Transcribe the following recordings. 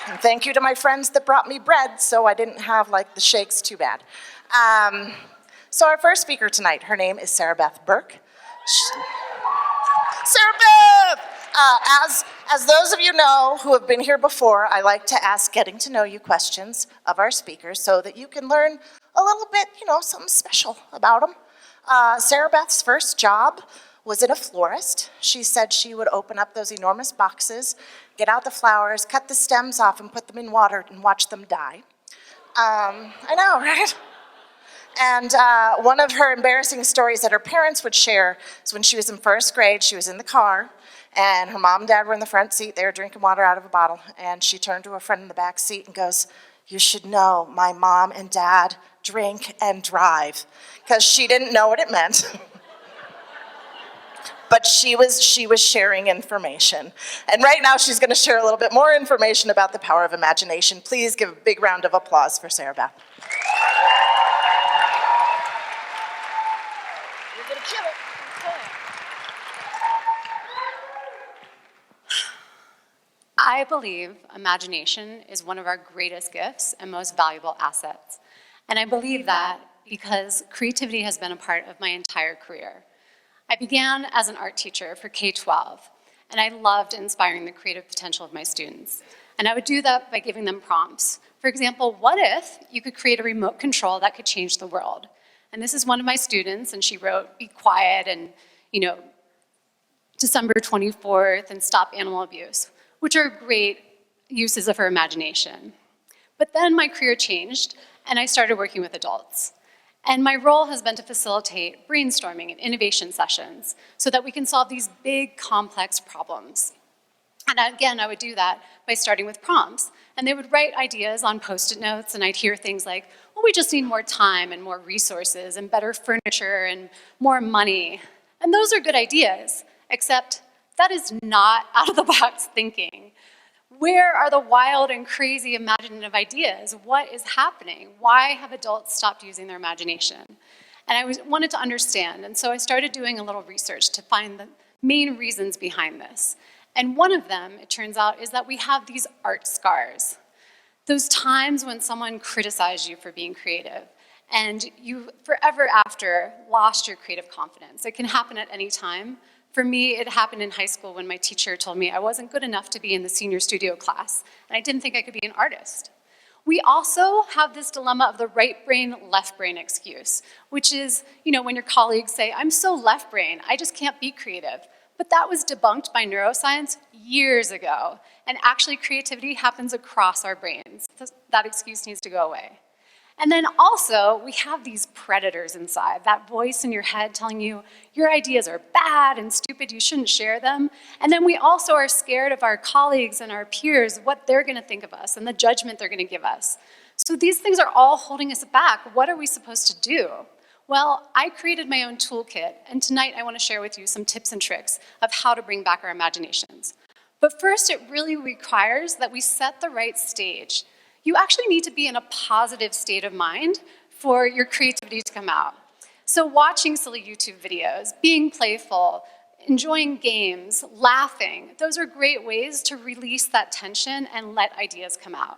And thank you to my friends that brought me bread so I didn't have the shakes too bad. So our first speaker tonight, her name is Sarabeth Burke. Sarabeth! As those of you know who have been here before, I like to ask getting to know you questions of our speakers so that you can learn a little bit, something special about them. Sarabeth's first job was in a florist. She said she would open up those enormous boxes, get out the flowers, cut the stems off, and put them in water and watch them die. I know, right? And one of her embarrassing stories that her parents would share is when she was in first grade, she was in the car, and her mom and dad were in the front seat. They were drinking water out of a bottle, and she turned to her friend in the back seat and goes, "You should know my mom and dad drink and drive," because she didn't know what it meant. But she was sharing information. And right now she's going to share a little bit more information about the power of imagination. Please give a big round of applause for Sarabeth. You're going to kill it. I believe imagination is one of our greatest gifts and most valuable assets. And I believe that because creativity has been a part of my entire career. I began as an art teacher for K-12, and I loved inspiring the creative potential of my students. And I would do that by giving them prompts. For example, what if you could create a remote control that could change the world? And this is one of my students, and she wrote, "Be quiet," and, December 24th, and "Stop animal abuse," which are great uses of her imagination. But then my career changed, and I started working with adults. And my role has been to facilitate brainstorming and innovation sessions so that we can solve these big, complex problems. And again, I would do that by starting with prompts. And they would write ideas on Post-it notes, and I'd hear things like, "Well, we just need more time and more resources and better furniture and more money." And those are good ideas, except that is not out-of-the-box thinking. Where are the wild and crazy imaginative ideas? What is happening? Why have adults stopped using their imagination? And I wanted to understand, and so I started doing a little research to find the main reasons behind this. And one of them, it turns out, is that we have these art scars. Those times when someone criticized you for being creative, and you forever after lost your creative confidence. It can happen at any time. For me, it happened in high school when my teacher told me I wasn't good enough to be in the senior studio class, and I didn't think I could be an artist. We also have this dilemma of the right brain, left brain excuse, which is, when your colleagues say, "I'm so left brain, I just can't be creative." But that was debunked by neuroscience years ago, and actually creativity happens across our brains. That excuse needs to go away. And then also, we have these predators inside, that voice in your head telling you your ideas are bad and stupid, you shouldn't share them. And then we also are scared of our colleagues and our peers, what they're gonna think of us and the judgment they're gonna give us. So these things are all holding us back. What are we supposed to do? Well, I created my own toolkit, and tonight I wanna share with you some tips and tricks of how to bring back our imaginations. But first, it really requires that we set the right stage. You actually need to be in a positive state of mind for your creativity to come out. So watching silly YouTube videos, being playful, enjoying games, laughing, those are great ways to release that tension and let ideas come out.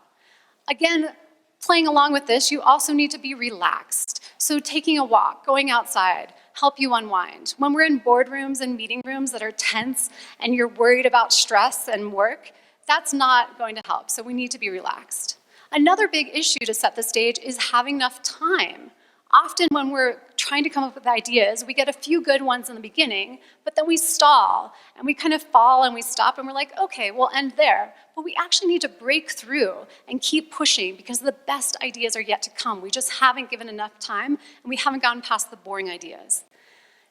Again, playing along with this, you also need to be relaxed. So taking a walk, going outside, help you unwind. When we're in boardrooms and meeting rooms that are tense and you're worried about stress and work, that's not going to help, so we need to be relaxed. Another big issue to set the stage is having enough time. Often when we're trying to come up with ideas, we get a few good ones in the beginning, but then we stall, and we kind of fall and we stop, and we're like, okay, we'll end there. But we actually need to break through and keep pushing because the best ideas are yet to come. We just haven't given enough time, and we haven't gotten past the boring ideas.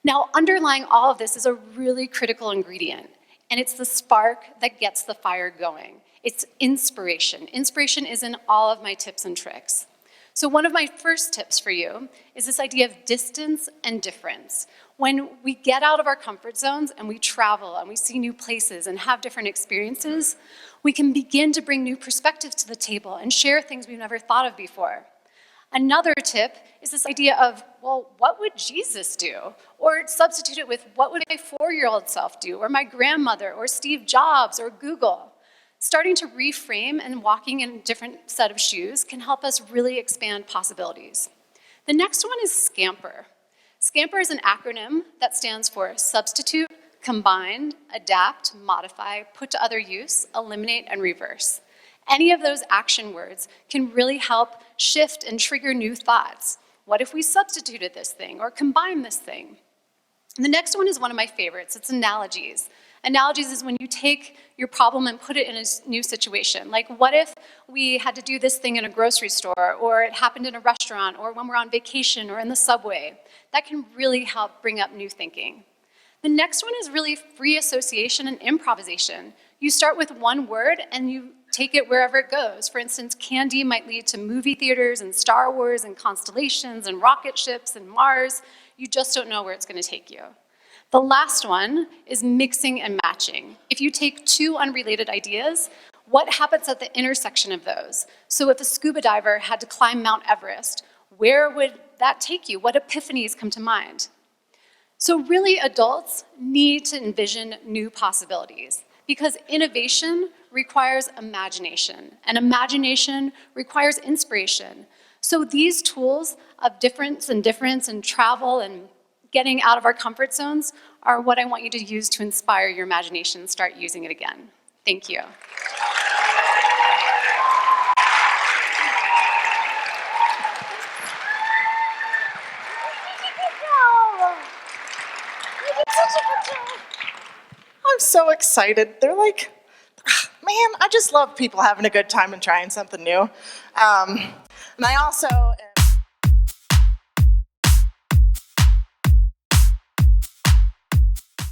Now, underlying all of this is a really critical ingredient, and it's the spark that gets the fire going. It's inspiration. Inspiration is in all of my tips and tricks. So one of my first tips for you is this idea of distance and difference. When we get out of our comfort zones and we travel and we see new places and have different experiences, we can begin to bring new perspectives to the table and share things we've never thought of before. Another tip is this idea of, well, what would Jesus do? Or substitute it with, what would my 4-year-old self do? Or my grandmother, or Steve Jobs, or Google. Starting to reframe and walking in a different set of shoes can help us really expand possibilities. The next one is Scamper. Scamper is an acronym that stands for substitute, combine, adapt, modify, put to other use, eliminate, and reverse. Any of those action words can really help shift and trigger new thoughts. What if we substituted this thing or combined this thing? And the next one is one of my favorites. It's Analogies. Analogies is when you take your problem and put it in a new situation. Like, what if we had to do this thing in a grocery store, or it happened in a restaurant, or when we're on vacation, or in the subway? That can really help bring up new thinking. The next one is really free association and improvisation. You start with one word and you take it wherever it goes. For instance, candy might lead to movie theaters and Star Wars and constellations and rocket ships and Mars. You just don't know where it's going to take you. The last one is mixing and matching. If you take two unrelated ideas, what happens at the intersection of those? So if a scuba diver had to climb Mount Everest, where would that take you? What epiphanies come to mind? So really, adults need to envision new possibilities, because innovation requires imagination, and imagination requires inspiration. So these tools of difference and travel and getting out of our comfort zones are what I want you to use to inspire your imagination and start using it again. Thank you. I'm so excited. They're like, man, I just love people having a good time and trying something new. And I also